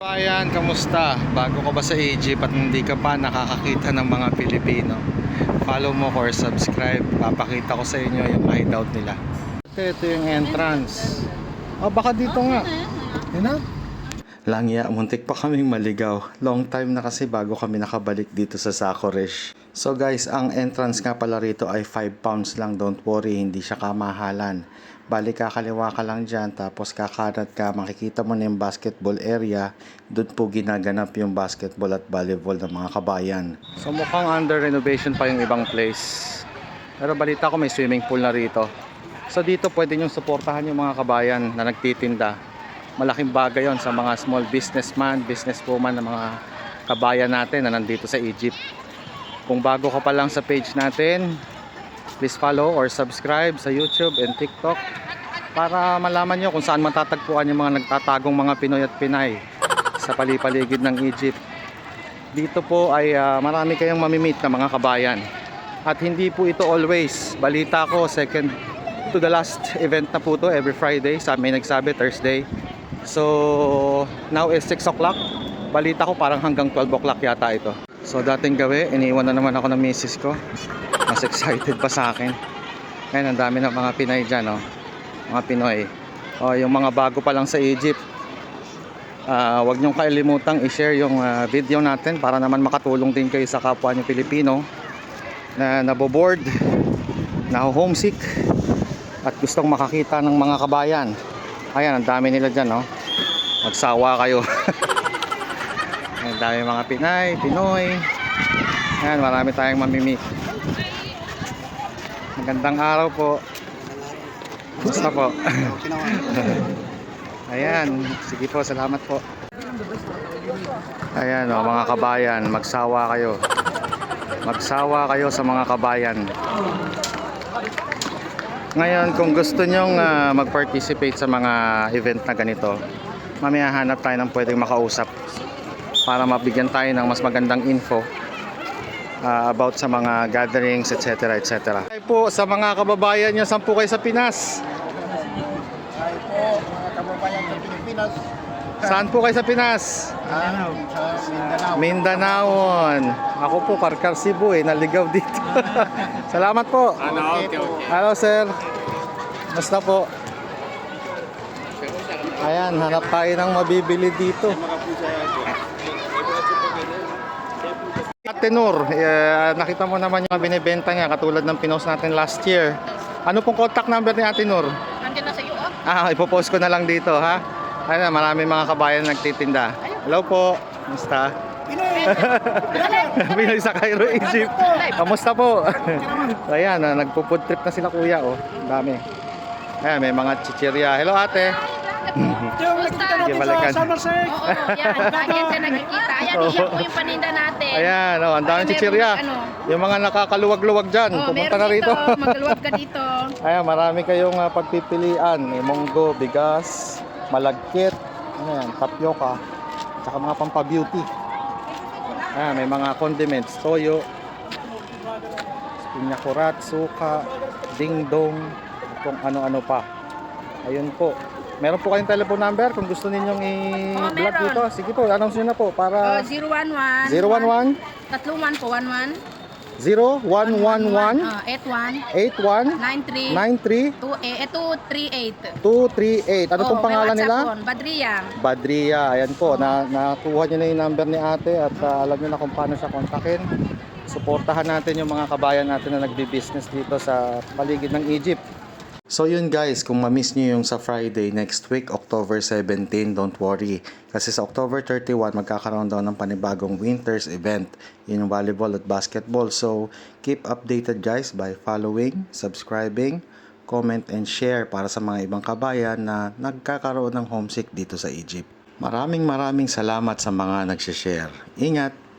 Ayan, kamusta? Bago ka ba sa Egypt at hindi ka pa nakakakita ng mga Pilipino, follow mo ko or subscribe. Papakita ko sa inyo yung hideout nila. Ito yung entrance. Baka dito nga. Yan na. Langya, muntik pa kaming maligaw. Long time na kasi bago kami nakabalik dito sa Sacoresh. So guys, ang entrance nga pala rito ay 5 pounds lang. Don't worry, hindi siya kamahalan. Balik kakaliwa ka lang dyan, tapos kakanat ka, makikita mo na yung basketball area. Doon po ginaganap yung basketball at volleyball ng mga kabayan. So mukhang under renovation pa yung ibang place. Pero balita ko may swimming pool na rito. So dito pwede nyo suportahan yung mga kabayan na nagtitinda. Malaking bagay yon sa mga small businessman, businesswoman ng mga kabayan natin na nandito sa Egypt. Kung bago ka pa lang sa page natin, please follow or subscribe sa YouTube and TikTok para malaman nyo kung saan matatagpuan yung mga nagtatagong mga Pinoy at Pinay sa palipaligid ng Egypt. Dito po ay marami kayong mamimit na mga kabayan. At hindi po ito always. Balita ko, second to the last event na po to, every Friday. Sa may nagsabi, Thursday. So, now is 6 o'clock. Balita ko parang hanggang 12 o'clock yata ito. So, dating gawi, iniwan na naman ako ng misis ko. Mas excited pa sa akin. Ngayon, ang dami ng mga Pinay dyan, oh. Mga Pinoy. Yung mga bago pa lang sa Egypt. Huwag niyong kailimutang i-share yung video natin para naman makatulong din kayo sa kapwa niyo Pilipino na naboboard, na homesick, at gustong makakita ng mga kabayan. Ayan, ang dami nila dyan, oh. Magsawa kayo. Ang dami mga Pinay, Pinoy. Ayan, marami tayong mamimit. Magandang araw po. Basta po. Ayan, sige po, salamat po. Ayan, oh, mga kabayan, magsawa kayo. Magsawa kayo sa mga kabayan. Ngayon, kung gusto nyong mag-participate sa mga event na ganito, mamaya hanap tayo ng pwedeng makausap para mabigyan tayo ng mas magandang info about sa mga gatherings, etc. etc. Ay po, sa mga kababayan nyo, saan po kayo sa Pinas? Ay po, mga kababayan sa Pilipinas. Saan po kayo sa Pinas? Sa Mindanao. Mindanaon. Ako po, Karkar Cebu naligaw dito. Salamat po. Okay. Hello sir. Basta po. Ayan, hanap tayo ng mabibili dito. Ate Nur, nakita mo naman yung binibenta niya katulad ng pinost natin last year. Ano pong contact number ni Ate Nur? Nandiyan na sa iyo, oh. Ipopost ko na lang dito, ha? Ayun, marami mga kabayan nagtitinda. Hello po. Kumusta? Pinoy sa Cairo, Egypt. Kamusta po? Ayan, nagpo-food trip na sila kuya, oh. Ang dami. Ayan, may mga chichirya. Hello ate. Sige, balikan. Oo, yan. Lagi ka nakikita. Ayan, iyan po yung paninda natin. Ayan, oh, ang daming chichirya. Yung mga nakakaluwag-luwag dyan, pumunta na rito. Magaluwag ka dito. Ayan, marami kayong pagpipilian. May munggo, bigas, malagkit, ayan, tapioca, tsaka mga pampabeauty. Ayan, may mga condiments, toyo, pinyakurat, suka, dingdong, kung ano-ano pa. Ayun po. Meron po kayong telephone number kung gusto ninyong i-vlog meron. dito. Sige po, announce nyo na po para 011 011 31 po 11 0111 81 81 93 93 238. 238. Ano pong pangalan nila? Badria. Badria. Ayan po, nakuha nyo na yung number ni ate at alam nyo na kung paano siya kontakin. Suportahan natin yung mga kabayan natin na nagbi-business dito sa paligid ng Egypt. So yun guys, kung ma-miss nyo yung sa Friday next week, October 17, don't worry. Kasi sa October 31, magkakaroon daw ng panibagong winters event. Yun yung volleyball at basketball. So keep updated guys by following, subscribing, comment and share para sa mga ibang kabayan na nagkakaroon ng homesick dito sa Egypt. Maraming salamat sa mga nagsishare. Ingat!